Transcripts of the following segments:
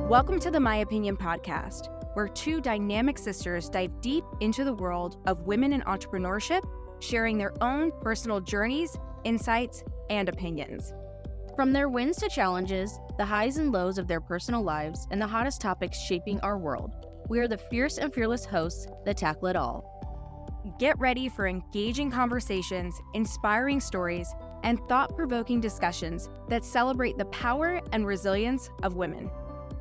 Welcome to the MaYapinion Podcast, where two dynamic sisters dive deep into the world of women in entrepreneurship, sharing their own personal journeys, insights, and opinions. From their wins to challenges, the highs and lows of their personal lives, and the hottest topics shaping our world, we are the fierce and fearless hosts that tackle it all. Get ready for engaging conversations, inspiring stories, and thought-provoking discussions that celebrate the power and resilience of women.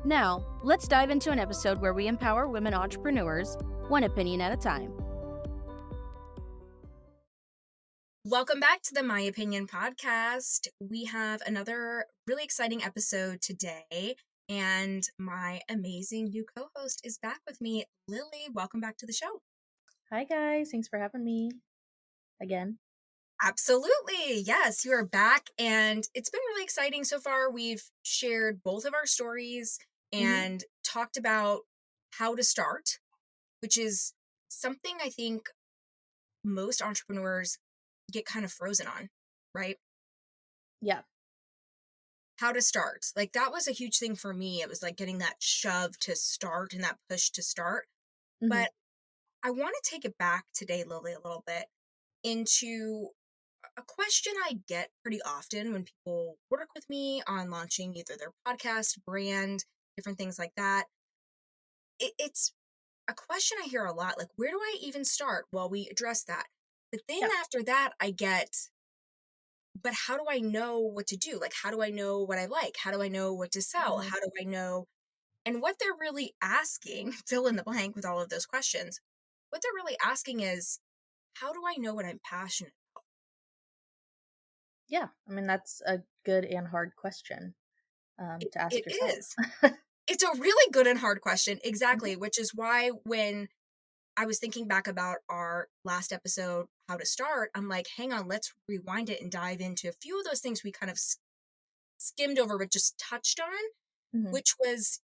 Now, let's dive into an episode where we empower women entrepreneurs, one opinion at a time. Welcome back to the MaYapinion Podcast. We have another really exciting episode today, and my amazing new co-host is back with me. Lily, welcome back to the show. Hi guys, thanks for having me again. Absolutely. Yes, you are back, and it's been really exciting so far. We've shared both of our stories and talked about how to start, which is something I think most entrepreneurs get kind of frozen on, right? Yeah. How to start. Like, that was a huge thing for me. It was like getting that shove to start and that push to start. But I want to take it back today, Lily, a little bit into a question I get pretty often when people work with me on launching either their podcast, brand, different things like that. It's a question I hear a lot, like, where do I even start? Well, we address that. But then after that, I get, but how do I know what to do? Like, how do I know what I like? How do I know what to sell? How do I know? And what they're really asking, fill in the blank with all of those questions, what they're really asking is, how do I know what I'm passionate about? Yeah, I mean, that's a good and hard question to ask It yourself. is. It's a really good and hard question. Exactly. Which is why when I was thinking back about our last episode, how to start, I'm like, hang on, let's rewind it and dive into a few of those things we kind of skimmed over, but just touched on, which was,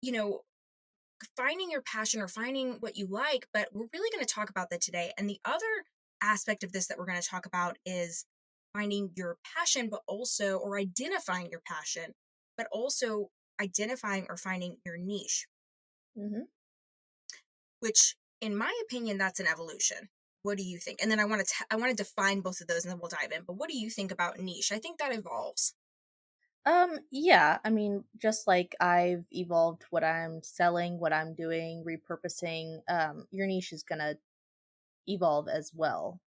finding your passion or finding what you like. But we're really going to talk about that today. And the other aspect of this that we're going to talk about is finding your passion, but also, or identifying your passion, but also identifying or finding your niche, which in my opinion, that's an evolution. What do you think? And then I want to define both of those and then we'll dive in. But what do you think about niche? I think that evolves. Yeah, I mean, just like I've evolved what I'm selling, what I'm doing, repurposing, your niche is gonna evolve as well.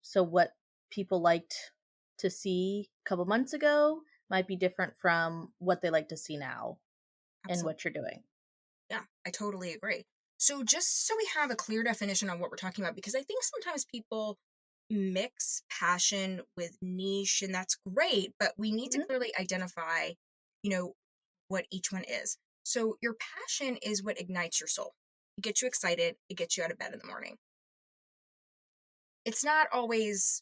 So what people liked to see a couple months ago might be different from what they like to see now and what you're doing. Yeah, I totally agree. So just so we have a clear definition on what we're talking about, because I think sometimes people mix passion with niche, and that's great, but we need to clearly identify, what each one is. So your passion is what ignites your soul. It gets you excited. It gets you out of bed in the morning. It's not always,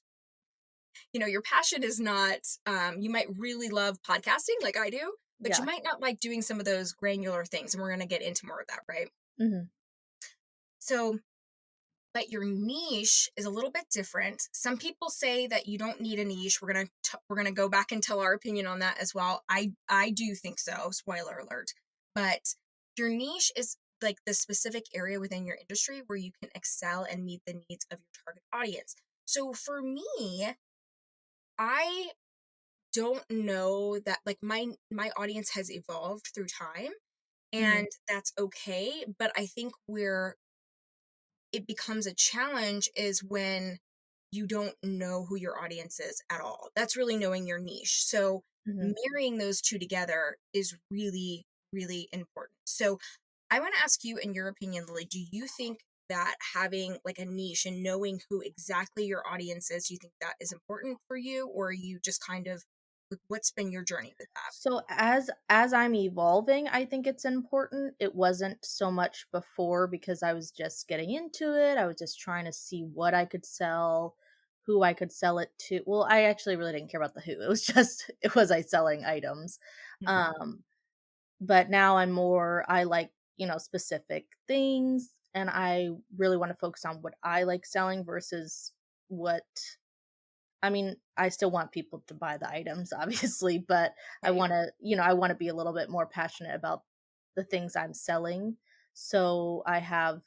your passion is not, you might really love podcasting like I do, but you might not like doing some of those granular things. And we're going to get into more of that, right? So, but your niche is a little bit different. Some people say that you don't need a niche. We're gonna go back and tell our opinion on that as well. I do think so. Spoiler alert. But your niche is like the specific area within your industry where you can excel and meet the needs of your target audience. So for me, I don't know that, like, my audience has evolved through time, and that's okay. But I think where it becomes a challenge is when you don't know who your audience is at all. That's really knowing your niche. So marrying those two together is really, really important. So I want to ask you, in your opinion, Lily, do you think that having like a niche and knowing who exactly your audience is, do you think that is important for you? Or are you just kind of, what's been your journey with that? So as I'm evolving, I think it's important. It wasn't so much before because I was just getting into it. I was just trying to see what I could sell, who I could sell it to. Well, I actually really didn't care about the who. It was just was I selling items. But now I like, specific things, and I really want to focus on what I like selling versus what I mean, I still want people to buy the items, obviously, but I Right. want to, I want to be a little bit more passionate about the things I'm selling. So I have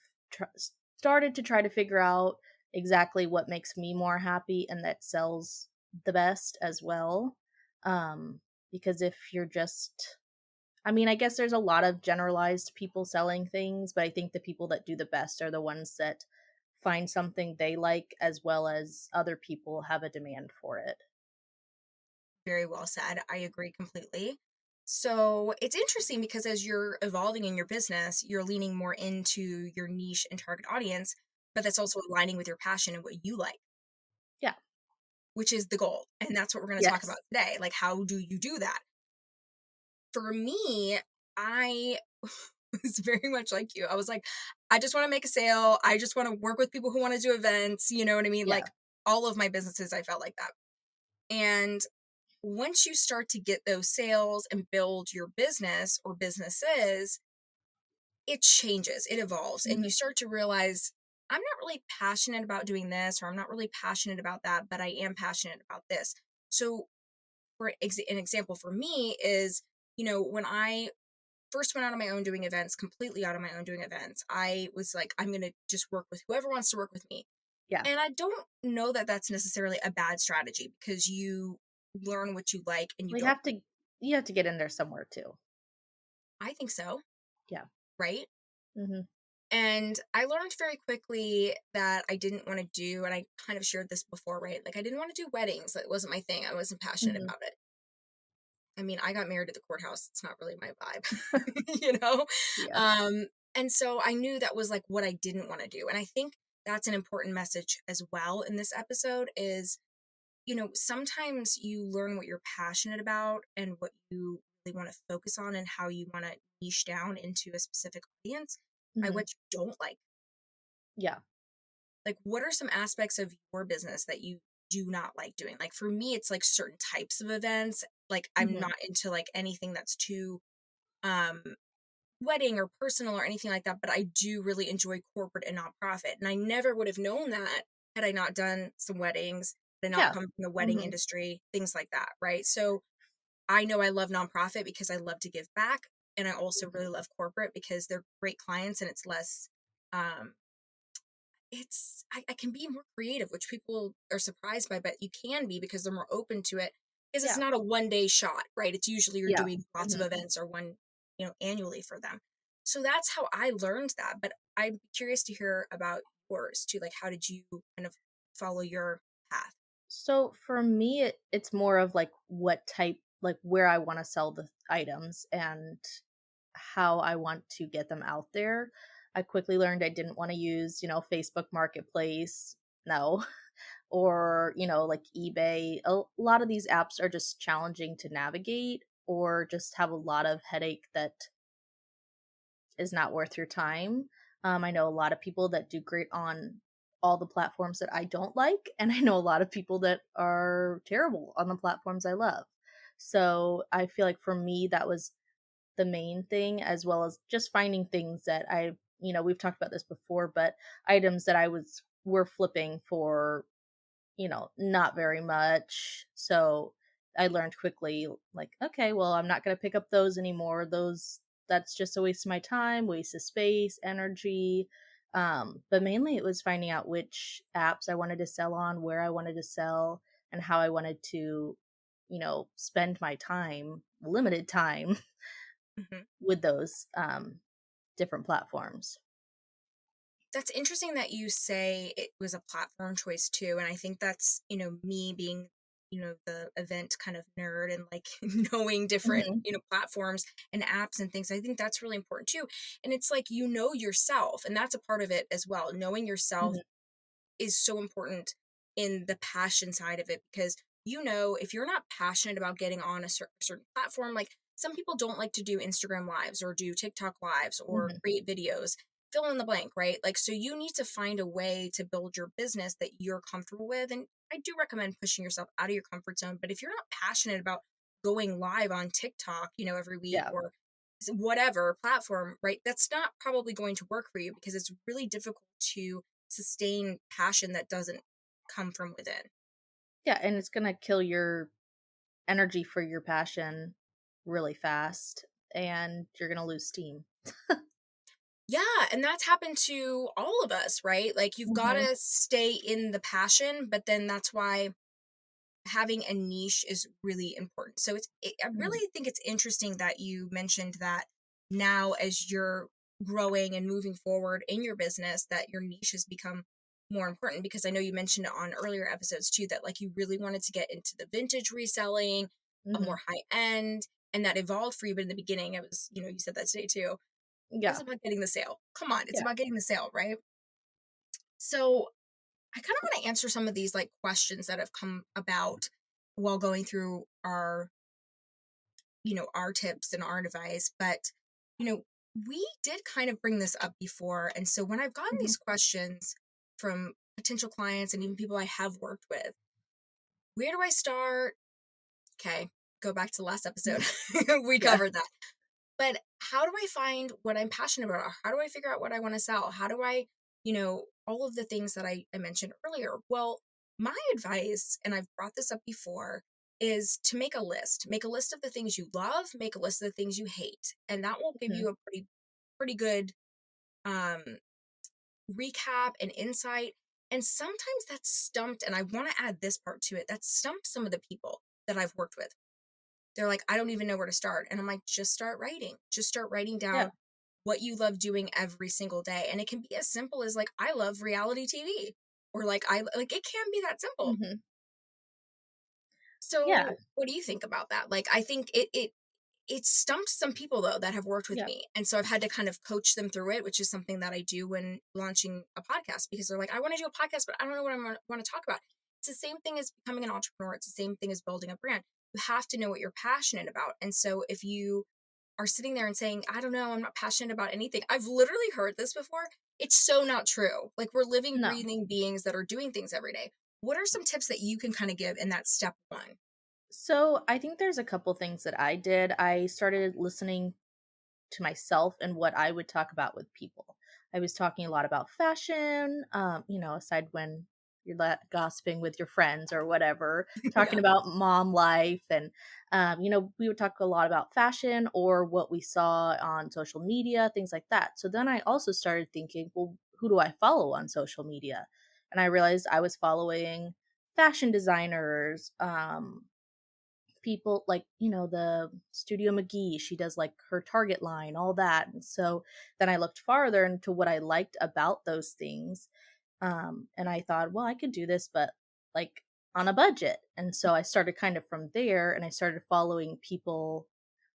started to try to figure out exactly what makes me more happy and that sells the best as well. Um, because if you're just, I mean, I guess there's a lot of generalized people selling things, but I think the people that do the best are the ones that find something they like as well as other people have a demand for it. Very well said. I agree completely. So it's interesting because as you're evolving in your business, you're leaning more into your niche and target audience, but that's also aligning with your passion and what you like, Yeah. which is the goal. And that's what we're going to talk about Yes. today. Like, how do you do that? For me, I was very much like you. I was like, I just want to make a sale. I just want to work with people who want to do events. You know what I mean? Yeah. Like, all of my businesses, I felt like that. And once you start to get those sales and build your business or businesses, it changes, it evolves, and you Mhm. start to realize I'm not really passionate about doing this, or I'm not really passionate about that, but I am passionate about this. So, an example for me is, when I first went out on my own doing events, completely out on my own doing events, I was like, I'm going to just work with whoever wants to work with me. Yeah. And I don't know that that's necessarily a bad strategy because you learn what you like and you We don't. have to you have to get in there somewhere too. I think so, Yeah. right? Mhm. And I learned very quickly that I didn't want to do, and I kind of shared this before, right? Like, I didn't want to do weddings. That wasn't my thing. I wasn't passionate Mhm. about it. I mean, I got married at the courthouse. It's not really my vibe, you know? Yeah. Um, and so I knew that was like what I didn't want to do. And I think that's an important message as well in this episode is, sometimes you learn what you're passionate about and what you really want to focus on and how you want to niche down into a specific audience by Mhm. what you don't like. Yeah. Like, what are some aspects of your business that you do not like doing? Like, for me, it's like certain types of events. Like, I'm Mhm. not into like anything that's too um wedding or personal or anything like that, but I do really enjoy corporate and nonprofit. And I never would have known that had I not done some weddings, had I not Yeah. come from the wedding Mhm. industry, things like that, right? So I know I love nonprofit because I love to give back. And I also Mhm. really love corporate because they're great clients and it's less um I can be more creative, which people are surprised by, but you can be because they're more open to it. Because it's Yeah. not a 1 day shot, right? It's usually you're Yeah. doing lots of Mhm. events or one, annually for them. So that's how I learned that. But I'm curious to hear about yours too. Like, how did you kind of follow your path? So for me, it's more of like what type, like where I want to sell the items and how I want to get them out there. I quickly learned I didn't want to use, Facebook Marketplace. No. Or, like eBay. A lot of these apps are just challenging to navigate or just have a lot of headache that is not worth your time. I know a lot of people that do great on all the platforms that I don't like, and I know a lot of people that are terrible on the platforms I love. So I feel like for me, that was the main thing, as well as just finding things that we've talked about this before, but items that were flipping for not very much. So I learned quickly, like, okay, well, I'm not going to pick up those anymore. That's just a waste of my time, waste of space, energy. But mainly it was finding out which apps I wanted to sell on, where I wanted to sell, and how I wanted to, spend my time, limited time, Mhm. with those different platforms. That's interesting that you say it was a platform choice too. And I think that's, me being, the event kind of nerd and like knowing different, Hmm. platforms and apps and things. I think that's really important too. And it's like, yourself, and that's a part of it as well. Knowing yourself Hmm. is so important in the passion side of it because if you're not passionate about getting on a certain platform, like some people don't like to do Instagram lives or do TikTok lives or Hmm. create videos, fill in the blank, right? Like, so you need to find a way to build your business that you're comfortable with. And I do recommend pushing yourself out of your comfort zone. But if you're not passionate about going live on TikTok, every week Yeah. or whatever platform, right? That's not probably going to work for you because it's really difficult to sustain passion that doesn't come from within. Yeah, and it's gonna kill your energy for your passion really fast, and you're gonna lose steam. Yeah, and that's happened to all of us, right? Like you've got Mhm, to stay in the passion, but then that's why having a niche is really important. So I mhm, really think it's interesting that you mentioned that now as you're growing and moving forward in your business that your niche has become more important, because I know you mentioned it on earlier episodes too that like you really wanted to get into the vintage reselling, a mhm. more high end, and that evolved for you, but in the beginning it was, you said that today too. It was Yeah, about getting the sale. Come on, it's yeah. about getting the sale, right? So I kind of want to answer some of these like questions that have come about while going through our tips and our advice. But, you know, we did kind of bring this up before. And so when I've gotten Mhm, these questions from potential clients and even people I have worked with, where do I start? Okay, go back to the last episode. We yeah, covered that. But how do I find what I'm passionate about? How do I figure out what I want to sell? How do I, all of the things that I mentioned earlier? Well, my advice, and I've brought this up before, is to make a list. Make a list of the things you love, make a list of the things you hate. And that will give mhm, you a pretty good um recap and insight. And sometimes that's stumped, and I want to add this part to it. That's stumped some of the people that I've worked with. They're like, I don't even know where to start. And I'm like, just start writing. Just start writing yeah, down what you love doing every single day. And it can be as simple as like, I love reality TV. Or like I like it can be that simple. mhm, yeah, So what do you think about that? Like I think it stumped some people though that have worked with yeah, me. And so I've had to kind of coach them through it, which is something that I do when launching a podcast because they're like, I want to do a podcast, but I don't know what I want to talk about. It's the same thing as becoming an entrepreneur. It's the same thing as building a brand. You have to know what you're passionate about. And so if you are sitting there and saying, I don't know, I'm not passionate about anything. I've literally heard this before. It's so not true. Like we're living, no. breathing beings that are doing things every day. What are some tips that you can kind of give in that step one? So, I think there's a couple things that I did. I started listening to myself and what I would talk about with people. I was talking a lot about fashion, aside when you're gossiping with your friends or whatever, talking Yeah. about mom life. And, we would talk a lot about fashion or what we saw on social media, things like that. So then I also started thinking, well, who do I follow on social media? And I realized I was following fashion designers, people like the Studio McGee, she does like her Target line, all that. And so then I looked farther into what I liked about those things, and I thought, well, I could do this, but like on a budget. And so I started kind of from there, and I started following people.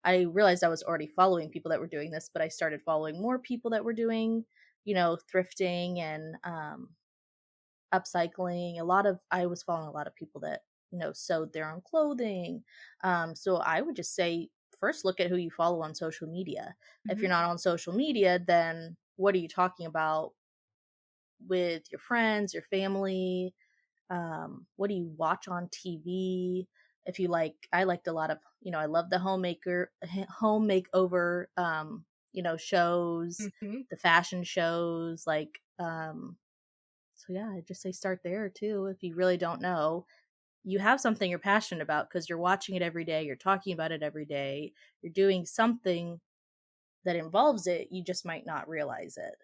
I realized I was already following people that were doing this, but I started following more people that were doing thrifting and upcycling. I was following a lot of people that sewed their own clothing. So I would just say first look at who you follow on social media. If you're Mhm. not on social media, then what are you talking about with your friends, your family? What do you watch on TV? If you like, I liked a lot of, I love the home makeover, shows, Mhm. the fashion shows, like, so yeah, I just say start there too. If you really don't know, you have something you're passionate about because you're watching it every day, you're talking about it every day, you're doing something that involves it. You just might not realize it.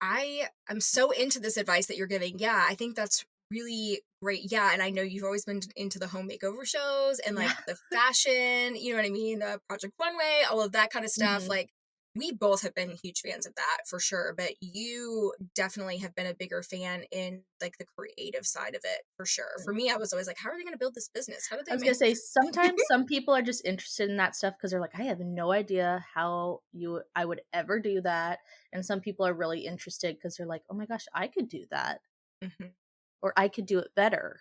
I am so into this advice that you're giving. Yeah, I think that's really great. Yeah, and I know you've always been into the home makeover shows and Yeah. like the fashion, you know what I mean? The Project One Way, all of that kind of stuff. Hmm. Like we both have been huge fans of that for sure, but you definitely have been a bigger fan in like the creative side of it for sure. For me, I was always like, how are they going to build this business? How do I they was gonna make say sometimes some people are just interested in that stuff because they're like, I have no idea how I would ever do that. And some people are really interested because they're like, oh my gosh, I could do that. Mhm. Or I could do it better.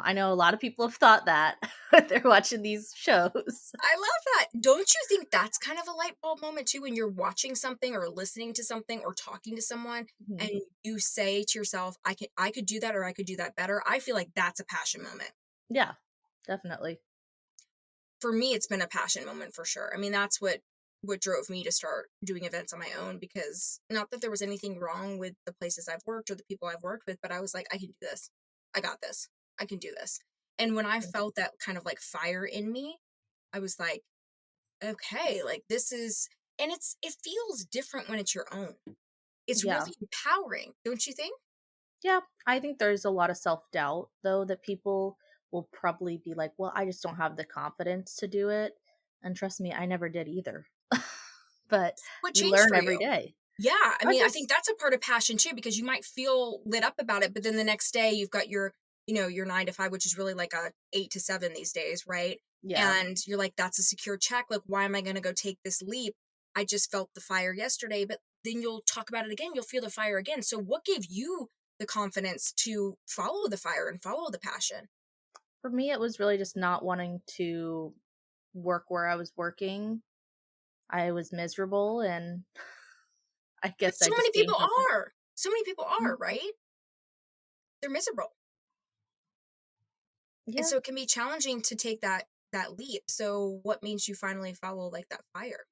I know a lot of people have thought that when they're watching these shows. I love that. Don't you think that's kind of a light bulb moment too when you're watching something or listening to something or talking to someone Mhm. and you say to yourself, I could do that or I could do that better. I feel like that's a passion moment. Yeah, definitely. For me, it's been a passion moment for sure. I mean, that's what drove me to start doing events on my own because not that there was anything wrong with the places I've worked or the people I've worked with, but I was like, I can do this. I got this. I can do this. And when I felt that kind of like fire in me, I was like, okay, like this is, and it feels different when it's your own. It's Yeah. really empowering, don't you think? Yeah, I think there's a lot of self-doubt though that people will probably be like, "Well, I just don't have the confidence to do it." And trust me, I never did either. But What you changed learn for every you? day. Yeah, I Or mean, I think just that's a part of passion too, because you might feel lit up about it, but then the next day you've got your, your 9 to 5, which is really like a 8 to 7 these days, right? yeah. And you're like, that's a secure check. Like, why am I going to go take this leap? I just felt the fire yesterday, but then you'll talk about it again. You'll feel the fire again. So, what gave you the confidence to follow the fire and follow the passion? For me, it was really just not wanting to work where I was working. I was miserable, and I But guess so I many just people gained confidence. are. So many people are, Mhm. right? They're miserable. And Yeah. so it can be challenging to take that leap. So what means you finally follow like that fire?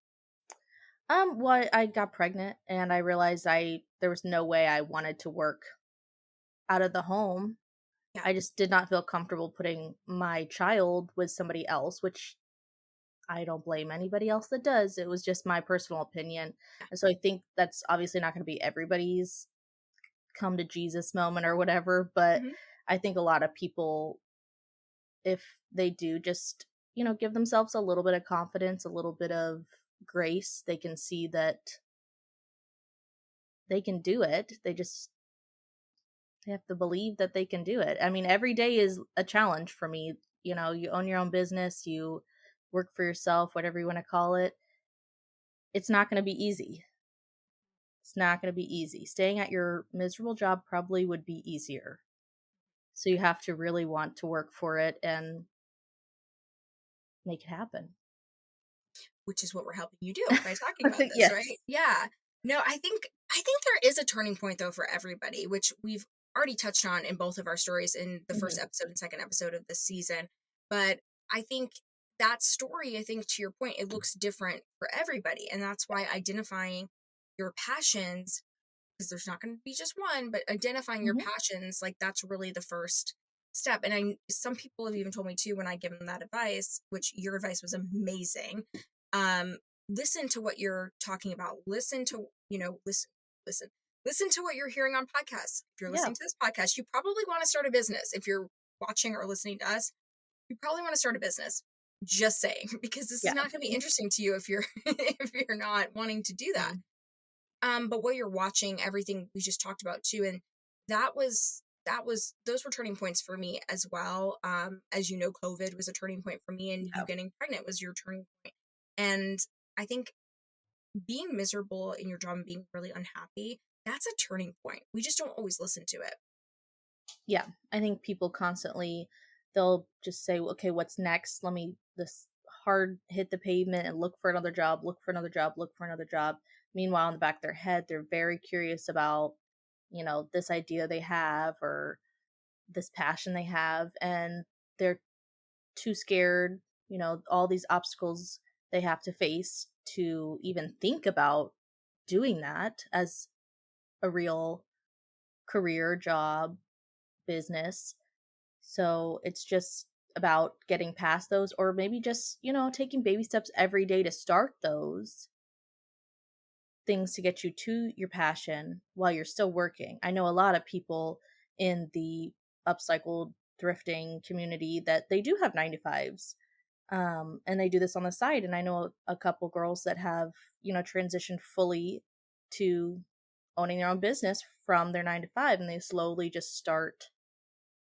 Well, I got pregnant and I realized there was no way I wanted to work out of the home. Yeah. I just did not feel comfortable putting my child with somebody else, which I don't blame anybody else that does. It was just my personal opinion. And so I think that's obviously not going to be everybody's come to Jesus moment or whatever, but Mhm. I think a lot of people, if they do just, give themselves a little bit of confidence, a little bit of grace, they can see that they can do it. They have to believe that they can do it. I mean, every day is a challenge for me. You own your own business, you work for yourself, whatever you want to call it. It's not going to be easy. It's not going to be easy. Staying at your miserable job probably would be easier. So you have to really want to work for it and make it happen. Which is what we're helping you do by talking about this, Yes. right? Yeah. No, I think there is a turning point though for everybody, which we've already touched on in both of our stories in the first Mhm. episode and second episode of this season. But I think that story, I think to your point, it looks different for everybody. And that's why identifying your passions, because there's not going to be just one, but identifying your Mhm. passions, like that's really the first step. And some people have even told me too, when I give them that advice, which your advice was amazing. um Listen to what you're talking about, listen to, listen listen to what you're hearing on podcasts. If you're Yeah. listening to this podcast, you probably want to start a business. If you're watching or listening to us, you probably want to start a business. Just saying, because this is Yeah. not going to be interesting to you if you're if you're not wanting to do that. Mhm. But while you're watching everything we just talked about too, and that was those were turning points for me as well. As you know, COVID was a turning point for me, and you Yeah. getting pregnant was your turning point. And I think being miserable in your job and being really unhappy, that's a turning point. We just don't always listen to it. Yeah. I think people constantly they'll just say, "Okay, what's next? Let me this hard hit the pavement and look for another job, look for another job, look for another job." Meanwhile, in the back of their head, they're very curious about, this idea they have or this passion they have, and they're too scared, all these obstacles they have to face to even think about doing that as a real career, job, business. So it's just about getting past those, or maybe just, taking baby steps every day to start those things to get you to your passion while you're still working. I know a lot of people in the upcycled thrifting community that they do have 9 to 5s, and they do this on the side. And I know a couple girls that have, transitioned fully to owning their own business from their 9 to 5, and they slowly just start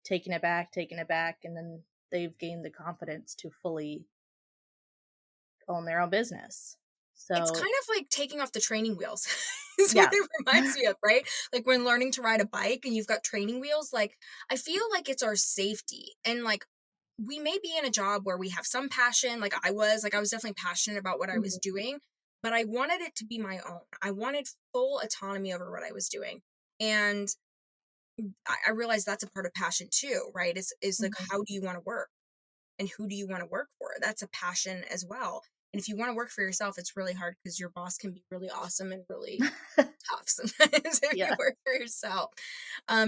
taking it back, and then they've gained the confidence to fully own their own business. It's So, kind of like taking off the training wheels is what yeah. it reminds me of, right? Like when learning to ride a bike and you've got training wheels, like I feel like it's our safety. And like we may be in a job where we have some passion, like I was definitely passionate about what I was Mhm. doing, but I wanted it to be my own. I wanted full autonomy over what I was doing. And I realized that's a part of passion too, right? Is like, Mhm. how do you want to work? And who do you want to work for? That's a passion as well. And if you want to work for yourself, it's really hard because your boss can be really awesome and really tough sometimes if you Yeah. work for yourself,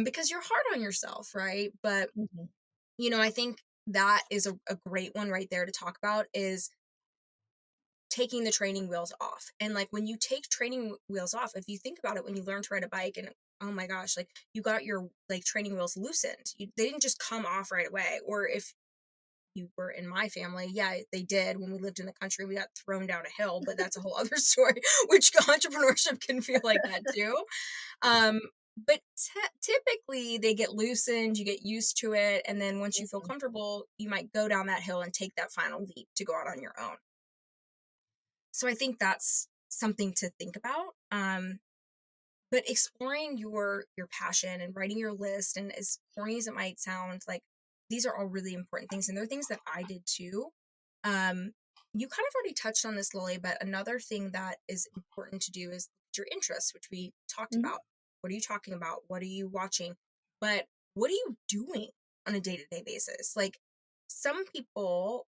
because you're hard on yourself, right? But, Mhm. I think that is a great one right there to talk about is taking the training wheels off. And like when you take training wheels off, if you think about it, when you learn to ride a bike and oh my gosh, like you got your like training wheels loosened, they didn't just come off right away. Or if you were in my family, yeah, they did. When we lived in the country, we got thrown down a hill, but that's a whole other story, which entrepreneurship can feel like that too. Um, but typically they get loosened, you get used to it. And then once you feel Mhm. comfortable, you might go down that hill and take that final leap to go out on your own. So I think that's something to think about. But exploring your passion and writing your list, and as corny as it might sound, like these are all really important things, and they're things that I did too. Um, you kind of already touched on this, Lily, but another thing that is important to do is your interests, which we talked Mhm. about. What are you talking about? What are you watching? But what are you doing on a day-to-day basis? Like some people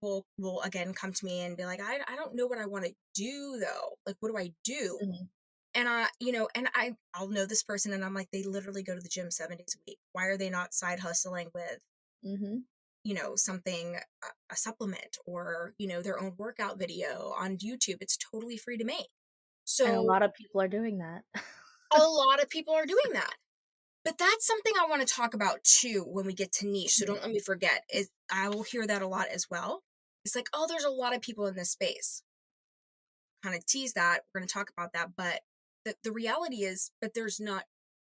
will again come to me and be like, I don't know what I want to do though. Like what do I do? Mhm. And I'll know this person and I'm like, they literally go to the gym 7 days a week. Why are they not side hustling with, Mhm. something, a supplement or, their own workout video on YouTube? It's totally free to make. And a So lot of people are doing that. a lot of people are doing that. But that's something I want to talk about too when we get to niche. So Mhm. don't let me forget. Is I will hear that a lot as well. It's like, oh, there's a lot of people in this space. Kind of tease that. We're going to talk about that. But the reality is, but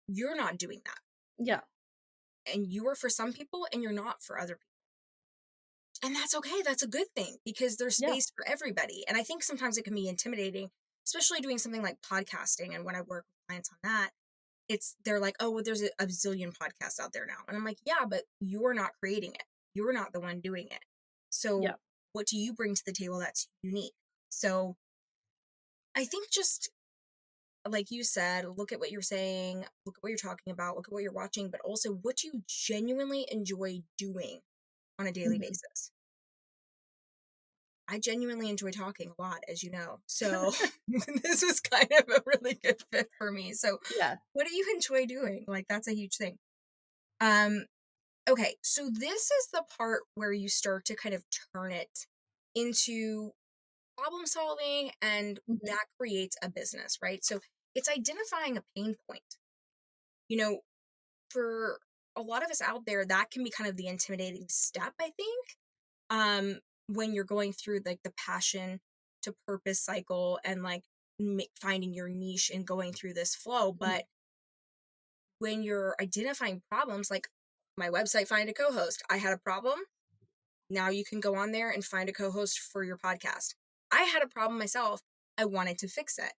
you're not doing that. Yeah. And you are for some people and you're not for other people. And that's okay. That's a good thing because there's Yeah. space for everybody. And I think sometimes it can be intimidating, especially doing something like podcasting. And when I work with clients on that, they're like, oh, well, there's a zillion podcasts out there now. And I'm like, yeah, but you're not creating it. You're not the one doing it. Yeah. So what do you bring to the table that's unique? So I think just like you said, look at what you're saying, look at what you're talking about, look at what you're watching, but also what you genuinely enjoy doing on a daily Mhm. basis. I genuinely enjoy talking a lot, as you know. So this was kind of a really good fit for me. So Yeah. what do you enjoy doing? Like that's a huge thing. Um, okay, so this is the part where you start to kind of turn it into problem solving and Mhm. that creates a business, right? So it's identifying a pain point. You know, for a lot of us out there, that can be kind of the intimidating step, I think. When you're going through like the passion to purpose cycle and like finding your niche and going through this flow. Mhm. But when you're identifying problems, like my website, find a co host, I had a problem. Now you can go on there and find a co host for your podcast. I had a problem myself. I wanted to fix it.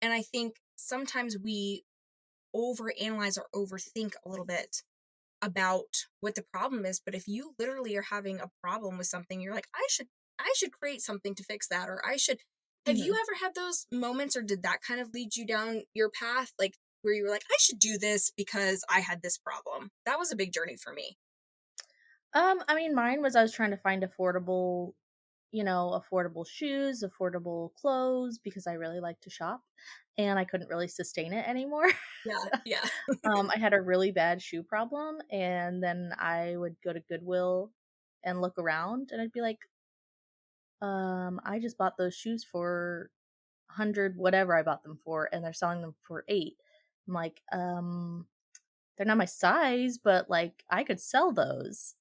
And I think sometimes we overanalyze or overthink a little bit about what the problem is, but if you literally are having a problem with something, you're like, I should create something to fix that, or I should. Have you Mhm. ever had those moments, or did that kind of lead you down your path, like where you were like, I should do this because I had this problem? That was a big journey for me. I mean, mine was I was trying to find affordable shoes, affordable clothes because I really like to shop and I couldn't really sustain it anymore. Yeah, yeah, I had a really bad shoe problem and then I would go to Goodwill and look around and I'd be like, I just bought those shoes for 100 whatever I bought them for and they're selling them for 8. I'm like, they're not my size, but like I could sell those.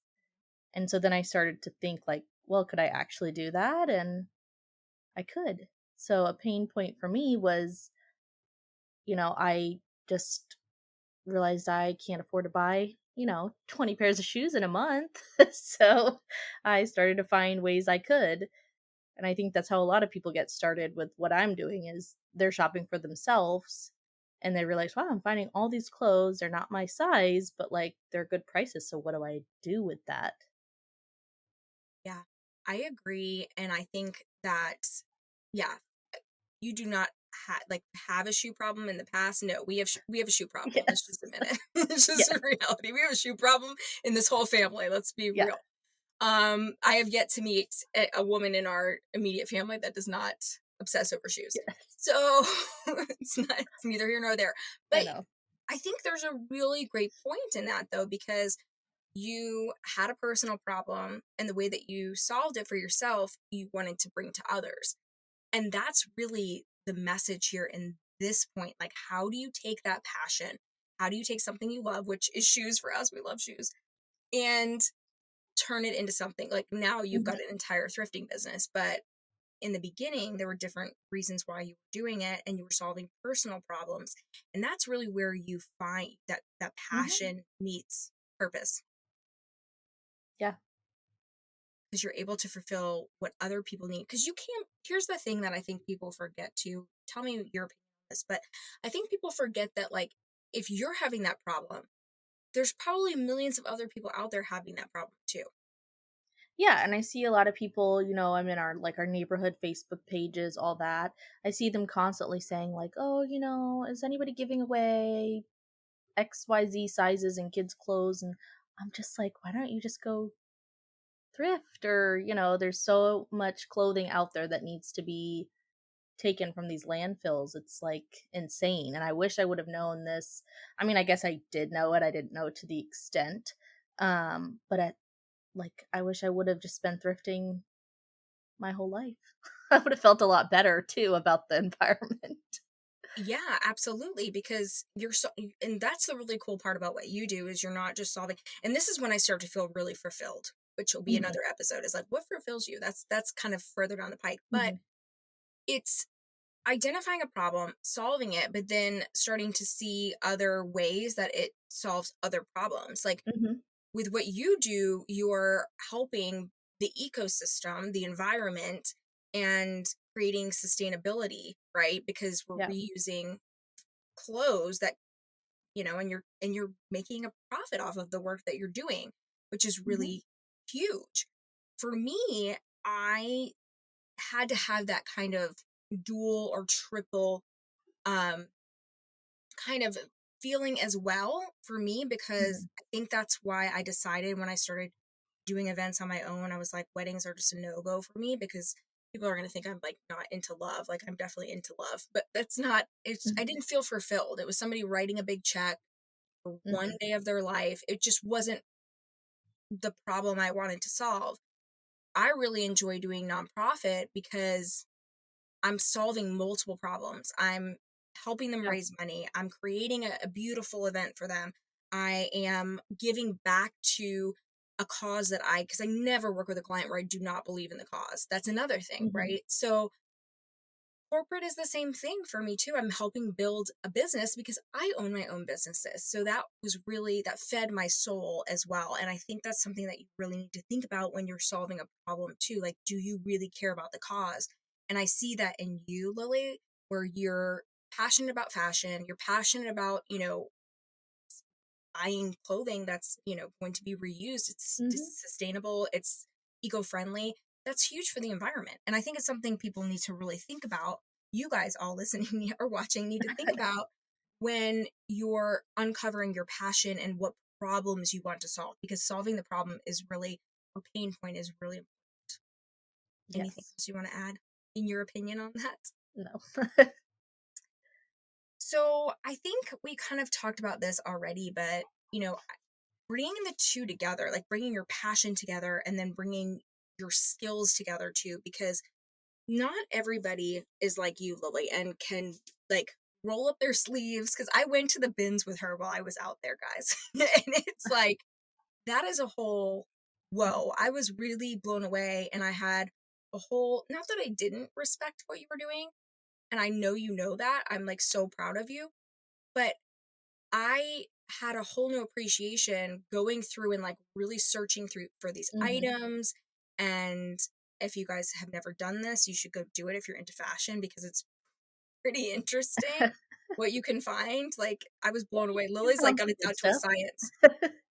And so then I started to think like, well, could I actually do that? And I could. So a pain point for me was, I just realized I can't afford to buy, 20 pairs of shoes in a month. So I started to find ways I could. And I think that's how a lot of people get started with what I'm doing is they're shopping for themselves and they realize, wow, I'm finding all these clothes. They're not my size, but like they're good prices. So what do I do with that? yeah. I agree, and I think that, yeah, you do not have a shoe problem in the past. No, we have a shoe problem. Let's Yes. just admit it. It's just a Yes. reality. We have a shoe problem in this whole family. Let's be Yeah. real. I have yet to meet a woman in our immediate family that does not obsess over shoes. Yes. So it's neither here nor there. I But know. I think there's a really great point in that though, because you had a personal problem and the way that you solved it for yourself, you wanted to bring to others. And that's really the message here in this point. Like, how do you take that passion? How do you take something you love, which is shoes for us? We love shoes, and turn it into something like now you've got Mhm. an entire thrifting business. But in the beginning, there were different reasons why you were doing it and you were solving personal problems. And that's really where you find that Mhm. passion meets purpose, Yeah. because you're able to fulfill what other people need. Because you can't, here's the thing that I think people forget to tell me your opinion on this, but I think people forget that, like, if you're having that problem, there's probably millions of other people out there having that problem too. Yeah, and I see a lot of people, I'm in our neighborhood Facebook pages, all that. I see them constantly saying like, "Oh, is anybody giving away XYZ sizes and kids clothes?" And I'm just like, "Why don't you just go thrift?" Or, there's so much clothing out there that needs to be taken from these landfills. It's like insane. And I wish I would have known this. I mean, I guess I did know it. I didn't know to the extent. But I wish I would have just been thrifting my whole life. I would have felt a lot better too about the environment. Yeah, absolutely. Because and that's the really cool part about what you do is you're not just solving. And this is when I start to feel really fulfilled, which will be Mhm, another episode. Is like, what fulfills you? That's kind of further down the pike, but mhm, it's identifying a problem, solving it, but then starting to see other ways that it solves other problems. Like mhm. with what you do, you're helping the ecosystem, the environment, and creating sustainability, right? Because we're Yeah. reusing clothes that, and you're making a profit off of the work that you're doing, which is Mhm, really huge. For me, I had to have that kind of dual or triple um kind of feeling as well for me, because mhm. I think that's why I decided when I started doing events on my own, I was like, weddings are just a no go for me, because people are going to think I'm like not into love. Like, I'm definitely into love, but that's not, I Mhm, didn't feel fulfilled. It was somebody writing a big check for one mhm. day of their life. It just wasn't the problem I wanted to solve. I really enjoy doing nonprofit because I'm solving multiple problems. I'm helping them Yeah. raise money. I'm creating a beautiful event for them. I am giving back to a cause because I never work with a client where I do not believe in the cause. That's another thing, Mhm. right? So corporate is the same thing for me too. I'm helping build a business because I own my own businesses. So that fed my soul as well. And I think that's something that you really need to think about when you're solving a problem too. Like, do you really care about the cause? And I see that in you, Lily, where you're passionate about fashion, you're passionate about, buying clothing that's, going to be reused. It's Mhm. sustainable, it's eco-friendly. That's huge for the environment. And I think it's something people need to really think about. You guys all listening or watching need to think about when you're uncovering your passion and what problems you want to solve, because solving the problem is really, or pain point is really important. Anything Yes. else you want to add in your opinion on that? No. So I think we kind of talked about this already, but bringing the two together, like bringing your passion together and then bringing your skills together too, because not everybody is like you, Lily, and can like roll up their sleeves. Because I went to the bins with her while I was out there, guys. And it's like, that is a whole, whoa, I was really blown away. And I had a whole, not that I didn't respect what you were doing, and I know you know that. I'm like so proud of you. But I had a whole new appreciation going through and like really searching through for these Mhm. items. And if you guys have never done this, you should go do it if you're into fashion, because it's pretty interesting what you can find. Like, I was blown away. You Lily's like found got some it good down to a stuff. science.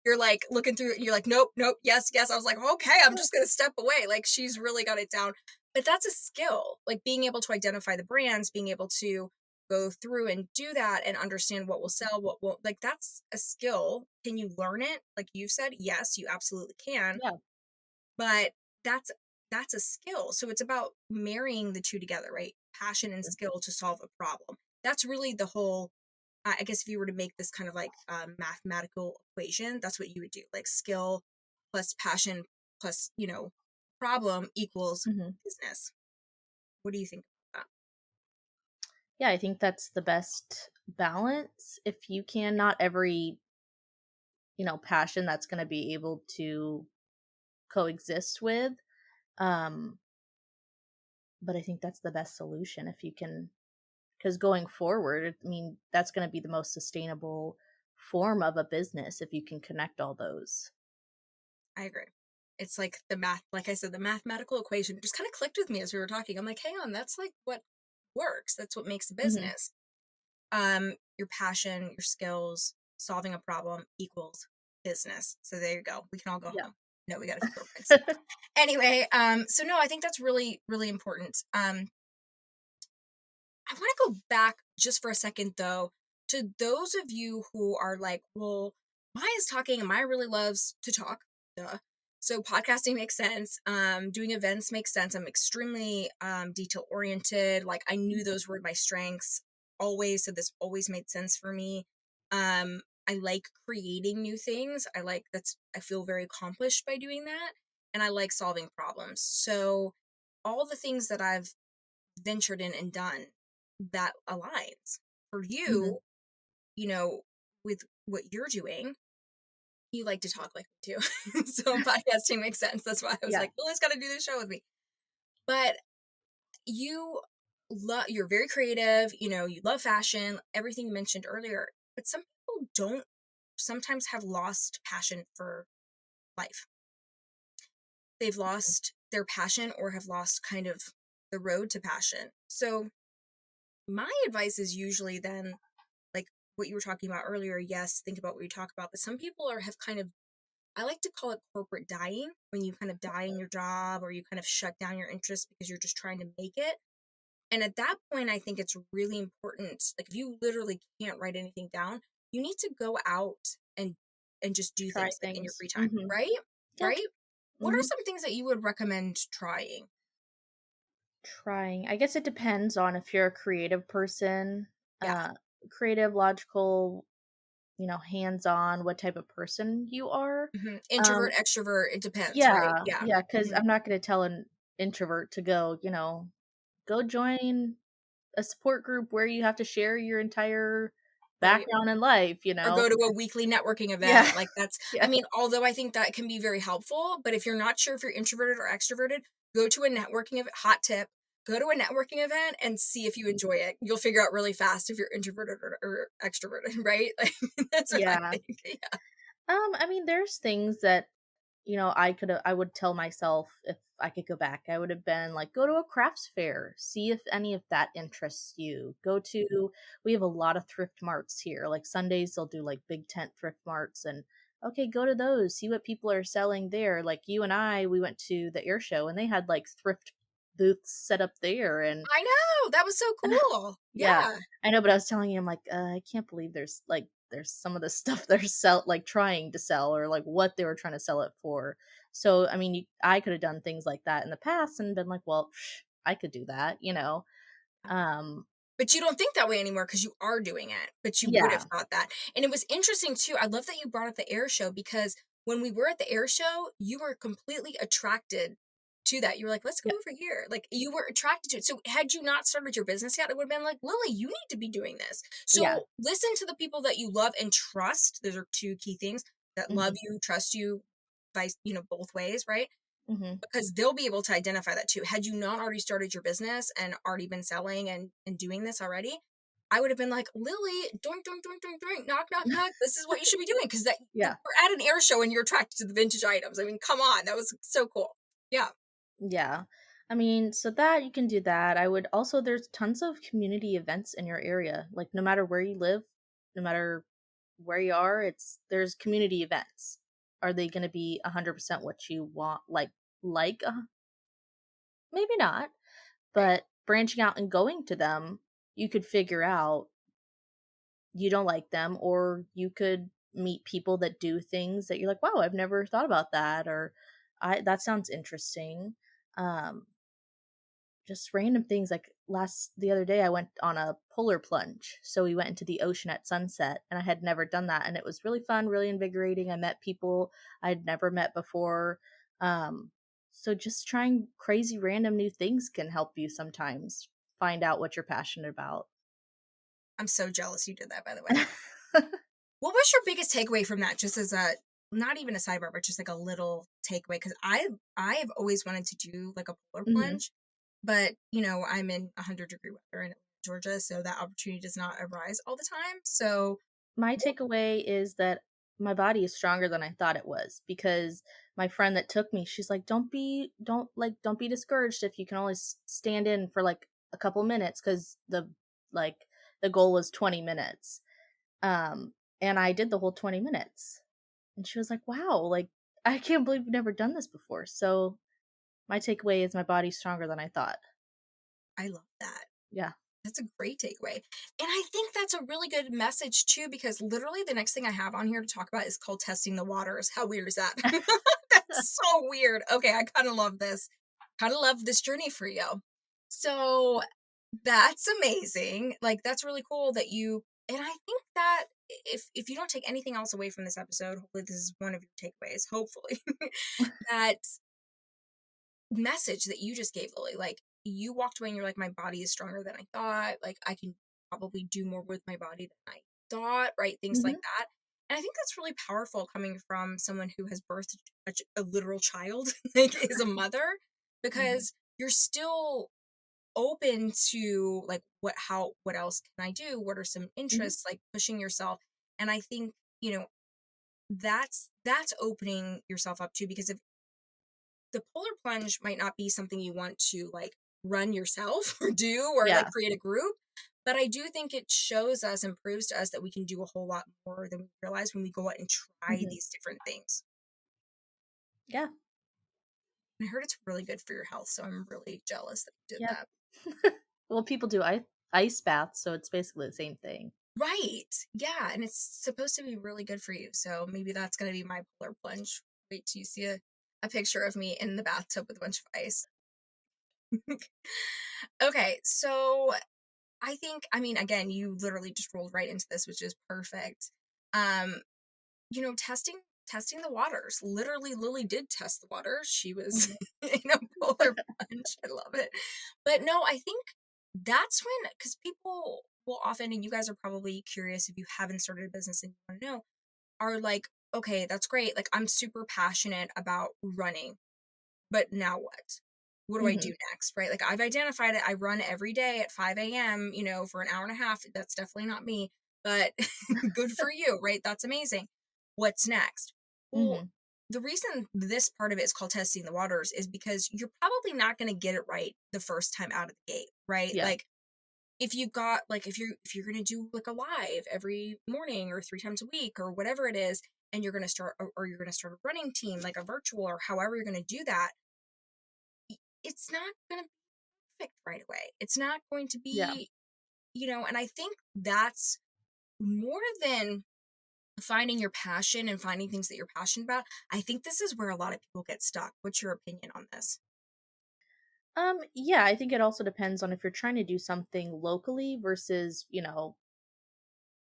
You're like looking through it, and you're like, nope, nope, yes, yes. I was like, okay, I'm just gonna step away. Like, she's really got it down. But that's a skill. Like, being able to identify the brands, being able to go through and do that and understand what will sell, what won't, like, that's a skill. Can you learn it? Like you said, yes, you absolutely can. Yeah. But that's a skill. So it's about marrying the two together, right? passion and skill to solve a problem. That's really the whole, I guess if you were to make this kind of like mathematical equation, that's what you would do. Like skill plus passion plus, problem equals Mhm. business. What do you think about Yeah, I think that's the best balance. If you can, not every, passion that's going to be able to coexist with. Um, but I think that's the best solution if you can, because going forward, I mean, that's going to be the most sustainable form of a business if you can connect all those. that? I agree. It's like the math, like I said, the mathematical equation just kind of clicked with me as we were talking. I'm like, hang on, that's like what works. That's what makes a Hmm. business. Your passion, your skills, solving a problem equals business. So there you go. We can all go Yeah. home. No, we got a few more points. Anyway, so no, I think that's really, really important. I want to go back just for a second though to those of you who are like, well, Maya's talking and Maya really loves to talk. Duh. So podcasting makes sense. Doing events makes sense. I'm extremely detail oriented. Like I knew those were my strengths always. So this always made sense for me. I like creating new things. I feel very accomplished by doing that. And I like solving problems. So all the things that I've ventured in and done that aligns for Hmm. you, you know, with what you're doing. You like to talk like me too. So podcasting makes sense. That's why I was Yeah. like, well, let's got to do this show with me. But you you're very creative, you love fashion, everything you mentioned earlier. But some people don't sometimes have lost passion for life. They've lost their passion or have lost kind of the road to passion. So my advice is usually then like what you were talking about earlier, yes, think about what you talk about. But some people have kind of, I like to call it corporate dying, when you kind of die in your job or you kind of shut down your interest because you're just trying to make it. And at that point, I think it's really important. Like if you literally can't write anything down, you need to go out and just do Try things like in your things. free time, Hmm. right? Yeah. Right? What are Hmm. some things that you would recommend trying? Trying. I guess it depends on if you're a creative person, Yeah. uh, creative, logical, hands on, what type of person you are. Introvert, Um, extrovert, it depends, right? yeah, Yeah. yeah, because hmm I'm not going to tell an introvert to go, go join a support group where you have to share your entire Right. background in life, Or go to a weekly networking Yeah. event. Like I Yeah. mean, although I think that can be very helpful, but if you're not sure if you're introverted or extroverted, go to a networking event. Hot tip, go to a networking event and see if you enjoy it. You'll figure out really fast if you're introverted or extroverted, right? Like that's what I Yeah. think. Yeah. I mean, there's things that I would tell myself if I could go back, I would have been like, go to a crafts fair, see if any of that interests you. We have a lot of thrift marts here. Like Sundays, they'll do like big tent thrift marts, and okay, go to those, see what people are selling there. Like you and we went to the air show and they had like thrift booths set up there. And I know. That was so cool. yeah, Yeah. I know, but I was telling you, I'm like, I can't believe there's some of the stuff they're trying to sell, or like what they were trying to sell it for. So I mean, I could have done things like that in the past and been like, well, I could do that. Um, But you don't think that way anymore because you are doing it, but you would have yeah, thought that. And it was interesting too. I love that you brought up the air show because when we were at the air show, you were completely attracted to that. You were like, let's go yeah, over here. Like you were attracted to it. So had you not started your business yet, it would have been like, Lily, you need to be doing this. yeah. So listen to the people that you love and trust. Those are two key things, that love Hmm. you, trust you, vice, both ways, right? Hmm. Because they'll be able to identify that too. Had you not already started your business and already been selling and doing this already, I would have been like, Lily, doink, doink, doink, doink, doink, knock, knock, knock. This is what you should be doing because Yeah, we're at an air show and you're attracted to the vintage items. I mean, come on, that was so cool. Yeah. yeah. I mean, so that you can do that. I would also, there's tons of community events in your area. Like no matter where you live, no matter where you are, there's community events. Are they going to be 100% what you want? Like maybe not, Right. but branching out and going to them, you could figure out you don't like them, or you could meet people that do things that you're like, wow, I've never thought about that, or I that sounds interesting. Um, just random things. Like the other day I went on a polar plunge. So we went into the ocean at sunset, and I had never done that, and it was really fun, really invigorating. I met people I'd never met before. Um so just trying crazy random new things can help you sometimes find out what you're passionate about. I'm so jealous you did that, by the way. What was your biggest takeaway from that? Just as a not even a sidebar, but just like a little takeaway, because I've always wanted to do like a polar Mhm. plunge, but I'm in 100-degree weather in Georgia, so that opportunity does not arise all the time. So, My what- takeaway is that my body is stronger than I thought it was, because my friend that took me, she's like, don't be discouraged if you can only stand in for like a couple minutes, cuz like the goal was 20 minutes." And I did the whole 20 minutes. And she was like, "Wow, like I can't believe you've never done this before." So my takeaway is my body's stronger than I thought. I love that. Yeah. That's a great takeaway. And I think that's a really good message too, because literally the next thing I have on here to talk about is called testing the waters. How weird is that? That's so weird. Okay, I kind of love this. Kind of love this journey for you. So that's amazing. Like that's really cool that you and I think that if you don't take anything else away from this episode, hopefully this is one of your takeaways, hopefully. That message that you just gave, Lily. Like you walked away and you're like, my body is stronger than I thought. Like I can probably do more with my body than I thought, right? Things like Mhm. that. And I think that's really powerful coming from someone who has birthed a literal child, like is a mother, Mhm. because you're still open to like what else can I do? What are some Mhm. interests, like pushing yourself. And I think, you know, that's opening yourself up to, because if the polar plunge might not be something you want to like run yourself or do or like Yeah. create a group, but I do think it shows us and proves to us that we can do a whole lot more than we realize when we go out and try Mhm. these different things. Yeah. And I heard it's really good for your health, so I'm really jealous that you did Yep. that. Well, people do ice baths, so it's basically the same thing. Right. Yeah, and it's supposed to be really good for you. So maybe that's going to be my polar plunge. Wait till you see a picture of me in the bathtub with a bunch of ice. Okay, so I mean, again, you literally just rolled right into this, which is perfect. Um, testing the waters. Literally, Lily did test the waters. She was Mhm. in a polar plunge. I love it. But no, I think that's when, because people will often, and you guys are probably curious if you haven't started a business and you want to know, are like, okay, that's great. Like, I'm super passionate about running, but now what? What do I do Mhm. next? Right? Like I've identified it. I run every day at 5 a.m., for an hour and a half. That's definitely not me, but good for you, right? That's amazing. What's next? Well, Mhm. the reason this part of it is called testing the waters is because you're probably not going to get it right the first time out of the gate, right? Yeah. Like if you got like if you're going to do like a live every morning or 3 times a week or whatever it is, and you're going to start or you're going to start a running team like a virtual or however you're going to do that, it's not going to be perfect right away. It's not going to Yeah. be, and I think that's more than finding your passion and finding things that you're passionate about. I think this is where a lot of people get stuck. What's your opinion on this? Yeah, I think it also depends on if you're trying to do something locally versus,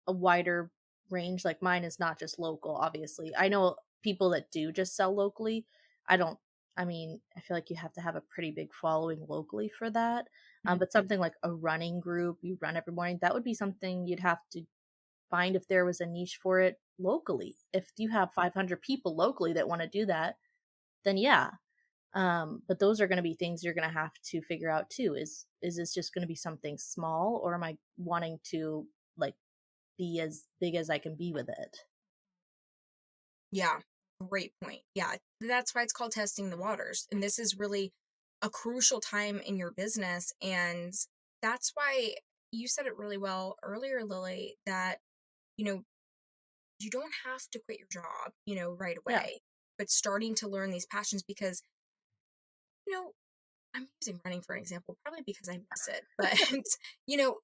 a wider range. Like mine is not just local, obviously. I know people that do just sell locally. I don't I mean, I feel like you have to have a pretty big following locally for that. Mhm. But something like a running group, you run every morning, that would be something you'd have to find if there was a niche for it locally. If you have 500 people locally that want to do that, then yeah. But those are going to be things you're going to have to figure out too. Is this just going to be something small, or am I wanting to like be as big as I can be with it? Yeah, great point. Yeah, that's why it's called testing the waters. And this is really a crucial time in your business. And that's why you said it really well earlier, Lily, that, you know, you don't have to quit your job, right Yeah. away, but starting to learn these passions because, you know, I'm using running for an example, probably because I miss it. But,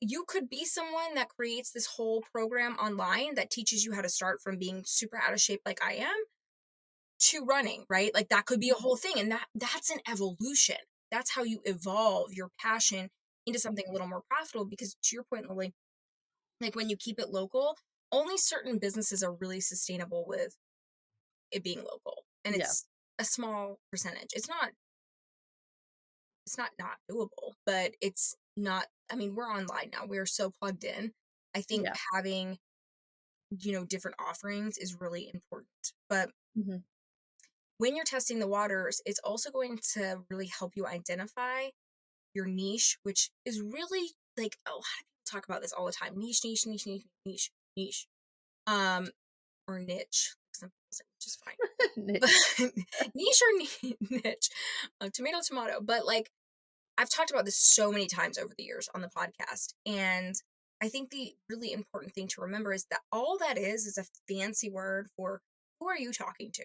you could be someone that creates this whole program online that teaches you how to start from being super out of shape like I am to running, right? Like that could be a Mhm. whole thing. And that's an evolution. that's how you evolve your passion into something a little more profitable. Because to your point, Lily, like when you keep it local, only certain businesses are really sustainable with it being local. And Yeah. it's a small percentage. It's not doable, but it's not, I mean, we're online now. We're so plugged in. I think Yeah. having, different offerings is really important. But Hmm. when you're testing the waters, it's also going to really help you identify your niche, which is really like a lot of people talk about this all the time. Niche, niche, niche, niche, niche, niche. Um, or niche. Some people say which is fine. Niche. But niche or niche. Tomato, tomato. But like I've talked about this so many times over the years on the podcast. And I think the really important thing to remember is that all that is a fancy word for who are you talking to?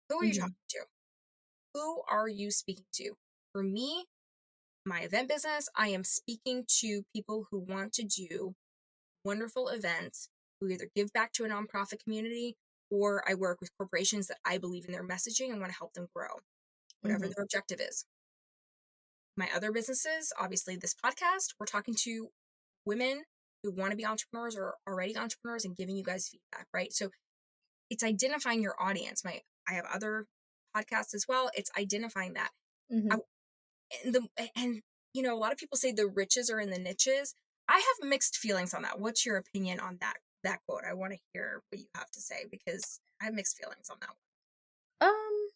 Who are you Hmm. talking to? Who are you speaking to? For me, my event business, I am speaking to people who want to do wonderful events, who either give back to a nonprofit community or I work with corporations that I believe in their messaging and want to help them grow, whatever Hmm. their objective is. My other businesses, obviously this podcast, we're talking to women who want to be entrepreneurs or already entrepreneurs and giving you guys feedback, right? So it's identifying your audience. I have other podcasts as well. It's identifying that. Hmm. I, and a lot of people say the riches are in the niches. I have mixed feelings on that. What's your opinion on that quote? I want to hear what you have to say because I have mixed feelings on that one. Um,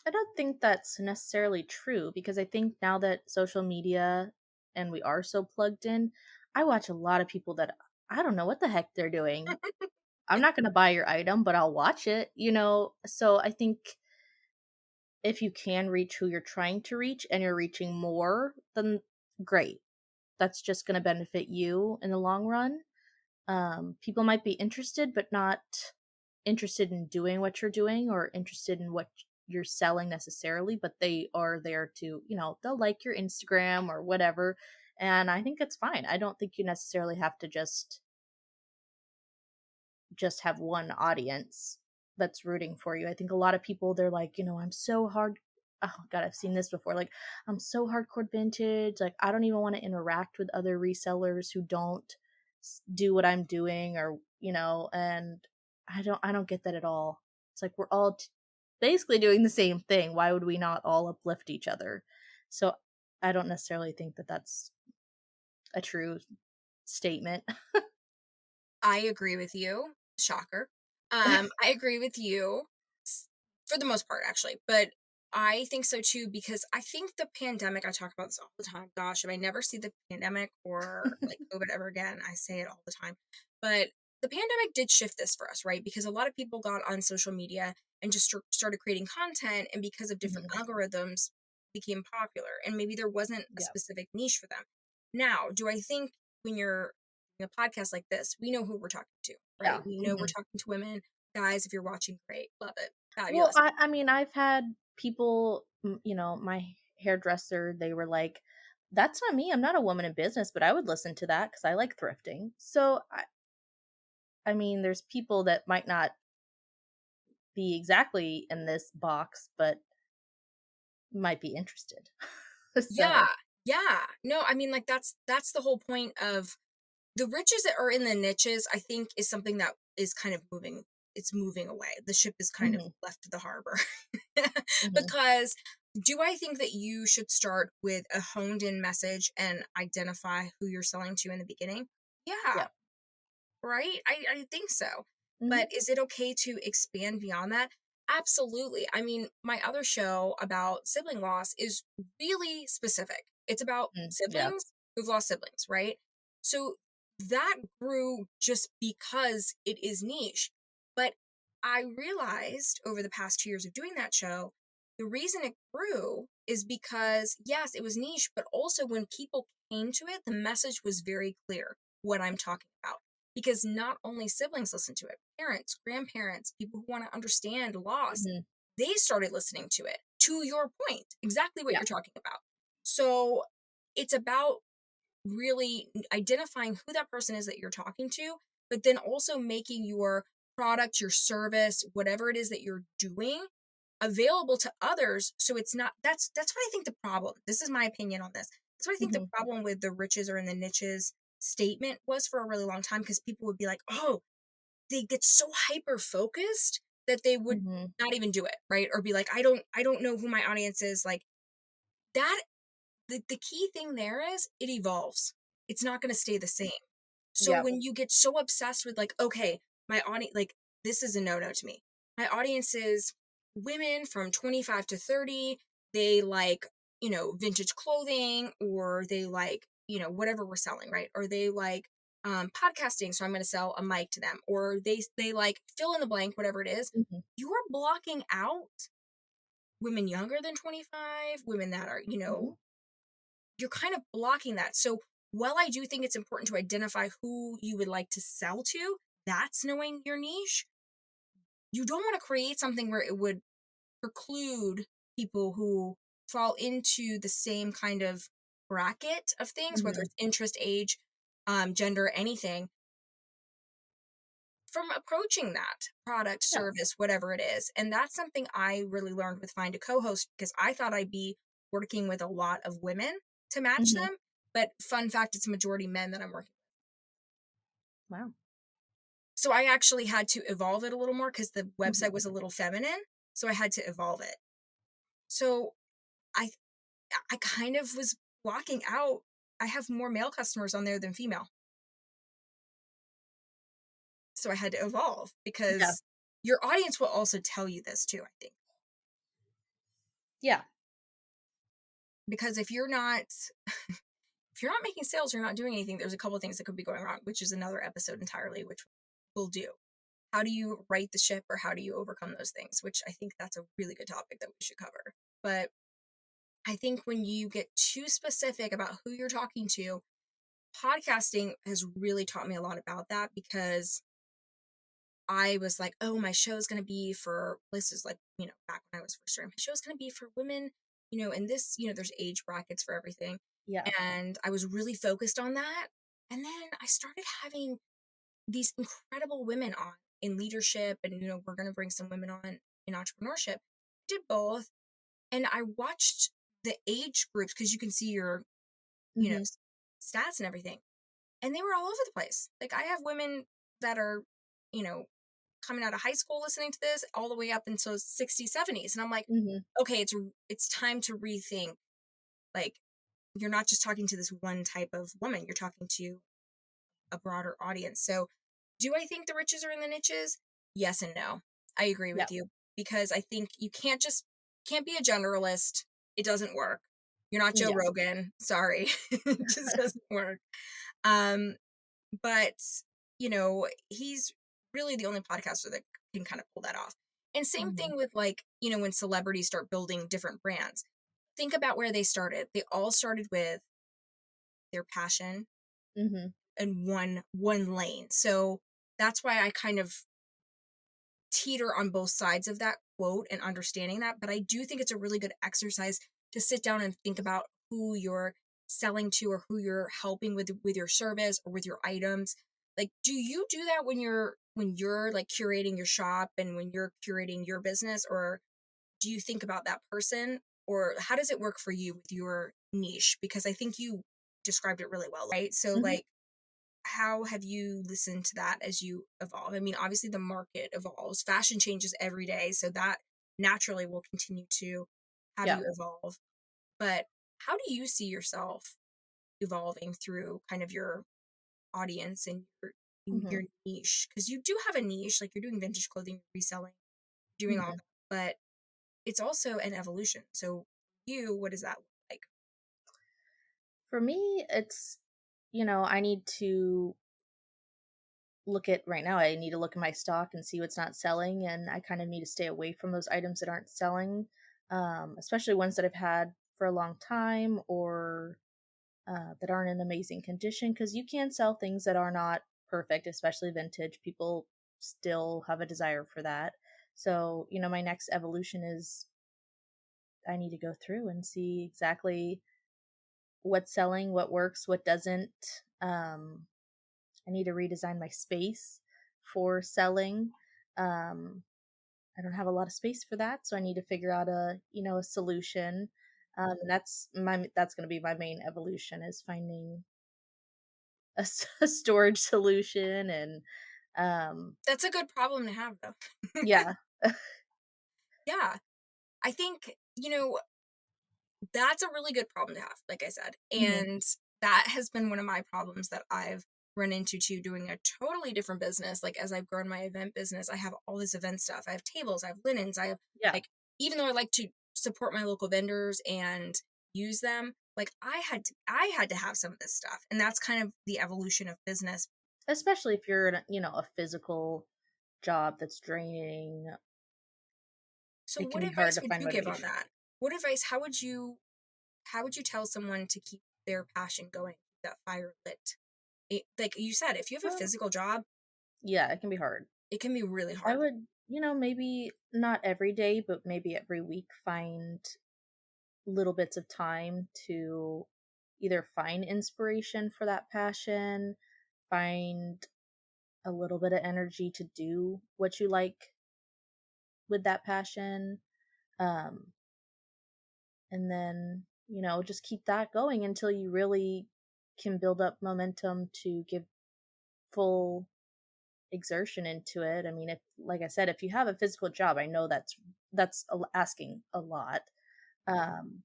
I don't think that's necessarily true because I think now that social media and we are so plugged in, I watch a lot of people that I don't know what the heck they're doing. I'm not going to buy your item, but I'll watch it, you know? So I think if you can reach who you're trying to reach and you're reaching more, then great. That's just going to benefit you in the long run. People might be interested, but not interested in doing what you're doing or interested in what you're selling necessarily, but they are there to, they'll like your Instagram or whatever. And I think it's fine. I don't think you necessarily have to just have one audience that's rooting for you. I think a lot of people they're like, I'm so hard oh god, I've seen this before. Like, I'm so hardcore vintage, like I don't even want to interact with other resellers who don't do what I'm doing or, and I don't get that at all. It's like we're all basically doing the same thing. Why would we not all uplift each other? So I don't necessarily think that that's a true statement. I agree with you. Shocker. I agree with you for the most part, actually, but I think so too because I think the pandemic. I talk about this all the time. Gosh, if I never see the pandemic or like COVID ever again, I say it all the time. But the pandemic did shift this for us, right? Because a lot of people got on social media and just started creating content, and because of different Mhm. algorithms, became popular. And maybe there wasn't a Yeah. specific niche for them. Now, do I think when you're a podcast like this, we know who we're talking to, right? Yeah. We know we're Mhm. talking to women. Guys, if you're watching, great. Love it. Well, Fabulous. I mean, I've had people, my hairdresser, they were like, "That's not me. I'm not a woman in business, but I would listen to that because I like thrifting." So, I mean, there's people that might not be exactly in this box, but might be interested. Yeah. So, Yeah. No, I mean, like that's the whole point of the riches that are in the niches, I think is something that is kind of moving. It's moving away. The ship is kind of mhm, left the harbor. mhm, Because do I think that you should start with a honed in message and identify who you're selling to in the beginning? Yeah. yeah, Right? I think so. mhm, But is it okay to expand beyond that? Absolutely. I mean, my other show about sibling loss is really specific. It's about yeah, siblings who've lost siblings, right? So that grew just because it is niche. But I realized over the past 2 years of doing that show, the reason it grew is because, yes, it was niche, but also when people came to it, the message was very clear what I'm talking about because not only siblings listen to it, parents, grandparents, people who want to understand loss, mhm, they started listening to it. To your point, exactly what yeah, you're talking about. So it's about really identifying who that person is that you're talking to, but then also making your product, your service, whatever it is that you're doing available to others. So it's not, that's what I think the problem, this is my opinion on this. That's what I think the Mm-hmm. problem with the riches are in the niches statement was for a really long time, because people would be like, oh, they get so hyper focused that they would Mm-hmm. not even do it, right? Or be like, I don't know who my audience is. Like that, the key thing there is it evolves. It's not going to stay the same. So Yep. when you get so obsessed with like, okay, my audience, like this is a no-no to me. My audience is women from 25 to 30. They like, vintage clothing, or they like, whatever we're selling, right? Or they like podcasting, so I'm going to sell a mic to them. Or they like fill in the blank, whatever it is. Mm-hmm. You are blocking out women younger than 25, women that are, Mm-hmm. you're kind of blocking that. So while I do think it's important to identify who you would like to sell to, that's knowing your niche. You don't want to create something where it would preclude people who fall into the same kind of bracket of things, whether Mm-hmm. it's interest, age, gender, anything, from approaching that product, Yeah. service, whatever it is. And that's something I really learned with Find a Co-host, because I thought I'd be working with a lot of women to match Mm-hmm. them. But fun fact, it's majority men that I'm working with. Wow. So I actually had to evolve it a little more because the Mm-hmm. website was a little feminine. So I had to evolve it. So I I kind of was blocking out. I have more male customers on there than female. So I had to evolve, Yeah. because your audience will also tell you this too, I think. Yeah. Because if you're not making sales, you're not doing anything. There's a couple of things that could be going wrong, which is another episode entirely, which we'll do. How do you right the ship, or how do you overcome those things? Which I think that's a really good topic that we should cover. But I think when you get too specific about who you're talking to, podcasting has really taught me a lot about that, because I was like, oh, my show is going to be for, this is like, back when I was first starting, my show is going to be for women, and this, there's age brackets for everything. Yeah. And I was really focused on that. And then I started having these incredible women on in leadership, and, we're going to bring some women on in entrepreneurship. Did both. And I watched the age groups, because you can see your, you know, Mm-hmm. stats and everything. And they were all over the place. Like I have women that are, you know, coming out of high school listening to this all the way up until 60s, 70s. And I'm like, Mm-hmm. okay, it's time to rethink. Like, you're not just talking to this one type of woman, you're talking to a broader audience. So do I think the riches are in the niches? Yes and no. I agree Yeah. with you, because I think you can't be a generalist. It doesn't work. You're not Joe Yeah. Rogan. Sorry. It just doesn't work. Um, but he's really the only podcaster that can kind of pull that off. And same Mm-hmm. thing with like, when celebrities start building different brands. Think about where they started. They all started with their passion Mm-hmm. in one lane. So that's why I kind of teeter on both sides of that quote and understanding that. But I do think it's a really good exercise to sit down and think about who you're selling to, or who you're helping with your service or with your items. Like, do you do that when you're like curating your shop and when you're curating your business, or do you think about that person, or how does it work for you with your niche? Because I think you described it really well, right? So Mm-hmm. like, how have you listened to that as you evolve? I mean, obviously the market evolves, fashion changes every day, so that naturally will continue to have Yeah. you evolve. But how do you see yourself evolving through kind of your audience and Mm-hmm. your niche? Because you do have a niche, like you're doing vintage clothing, reselling, doing all Mm-hmm. that, but it's also an evolution. So what does that look like? For me, it's, I need to look at right now, I need to look at my stock and see what's not selling. And I kind of need to stay away from those items that aren't selling, especially ones that I've had for a long time, or that aren't in amazing condition. Because you can sell things that are not perfect, especially vintage. People still have a desire for that. So, my next evolution is I need to go through and see exactly what's selling, what works, what doesn't. I need to redesign my space for selling. Um, I don't have a lot of space for that, so I need to figure out a solution. And that's going to be my main evolution, is finding a storage solution. And That's a good problem to have, though. yeah. Yeah. I think, that's a really good problem to have, like I said. Hmm. And that has been one of my problems that I've run into too, doing a totally different business. Like, as I've grown my event business, I have all this event stuff. I have tables, I have linens, I have, Yeah. like, even though I like to support my local vendors and use them, like, I had to have some of this stuff. And that's kind of the evolution of business. Especially if you're in a physical job that's draining, So it can what be hard advice to would find you give on motivation. that? What advice, how would you tell someone to keep their passion going, that fire lit? Like you said, if you have a Um, physical job, yeah, it can be hard. it can be really I hard. would, maybe not every day, but maybe every week find little bits of time to either find inspiration for that passion, find a little bit of energy to do what you like with that passion, um, and then, just keep that going until you really can build up momentum to give full exertion into it. I mean, if, like I said, if you have a physical job, I know asking a lot. Um,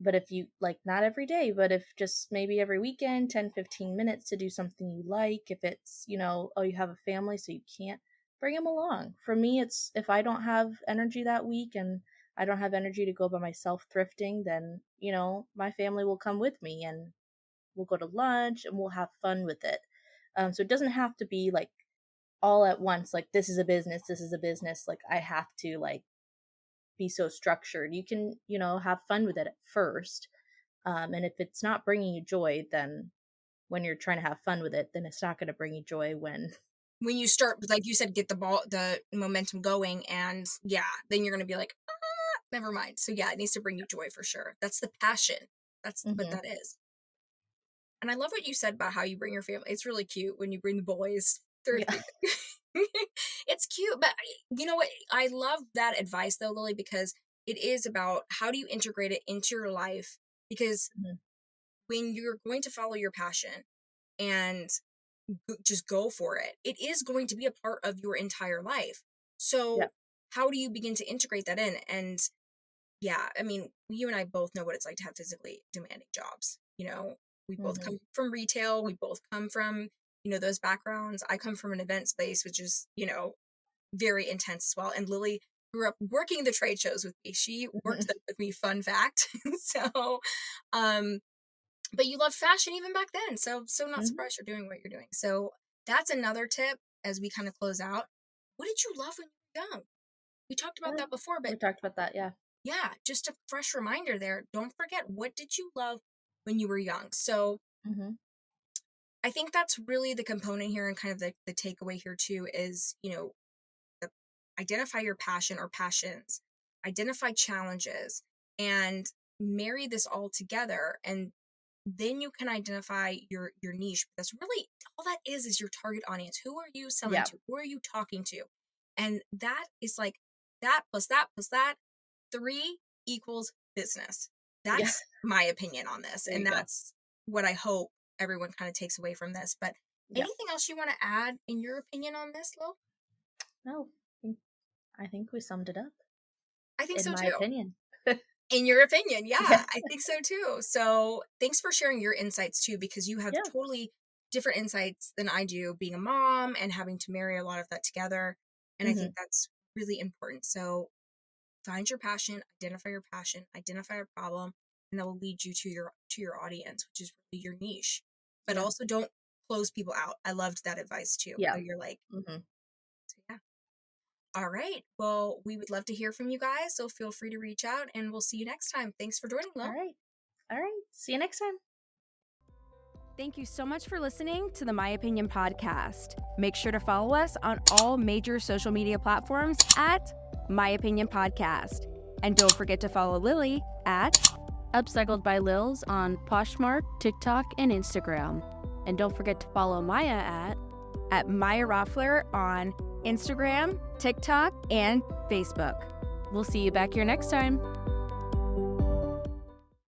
but if you, like, not every day, but if just maybe every weekend, 10-15 minutes to do something you like. If it's, oh, you have a family so you can't, bring them along. For me, it's, if I don't have energy that week and I don't have energy to go by myself thrifting, then my family will come with me, and we'll go to lunch and we'll have fun with it. So it doesn't have to be like all at once, like, this is a business, like I have to, like, be so structured. You can, have fun with it at first. And if it's not bringing you joy, then when you're trying to have fun with it, then it's not going to bring you joy when. When you start, like you said, get the momentum going, and yeah, then you're gonna be like, never mind. So yeah, it needs to bring you joy for sure. That's the passion. That's what Hmm. that is. And I love what you said about how you bring your family. It's really cute when you bring the boys Yeah. thrifting. It's cute, but you know what? I love that advice though, Lily, because it is about how do you integrate it into your life? Because Hmm. when you're going to follow your passion and just go for it, it is going to be a part of your entire life. Yeah. So how do you begin to integrate that in? And yeah, I mean, you and I both know what it's like to have physically demanding jobs. We both Hmm. come from retail. We both come from, those backgrounds. I come from an event space, which is, very intense as well. And Lily grew up working the trade shows with me. She Hmm. worked them with me, fun fact. So, um, but you loved fashion even back then. So not Hmm. surprised you're doing what you're doing. So that's another tip as we kind of close out. What did you love when you were young? We talked about that before, but We talked about that. Yeah. yeah, just a fresh reminder there. Don't forget, what did you love when you were young? So Hmm. I think that's really the component here, and kind of the takeaway here too is, the, identify your passion or passions, identify challenges, and marry this all together. And then you can identify your niche. That's really all that is your target audience. Who are you selling Yeah. to? Who are you talking to? And that is like that plus that plus that, 3 equals business. Yeah. That's my opinion on this. There And you go. that's what I hope everyone kind of takes away from this. But Yeah. anything else you want to add in your opinion on this, Lo? No, I think we summed it up, I think in so my too. opinion. In your opinion, yeah, Yeah. I think so too. So thanks for sharing your insights too, because you have Yeah. totally different insights than I do, being a mom and having to marry a lot of that together. And I Hmm. think that's really important. So find your passion, identify a problem, and that will lead you to your audience, which is really your niche. But Yeah. also don't close people out. I loved that advice too. Yeah. That you're like, Hmm. so yeah. All right. Well, we would love to hear from you guys, so feel free to reach out, and we'll see you next time. Thanks for joining, All Lo. right. All right. See you next time. Thank you so much for listening to the My Opinion Podcast. Make sure to follow us on all major social media platforms at My Opinion Podcast. And don't forget to follow Lily at Upcycled by Lils on Poshmark, TikTok, and Instagram. And don't forget to follow Maya at Maya Roffler on Instagram, TikTok, and Facebook. We'll see you back here next time.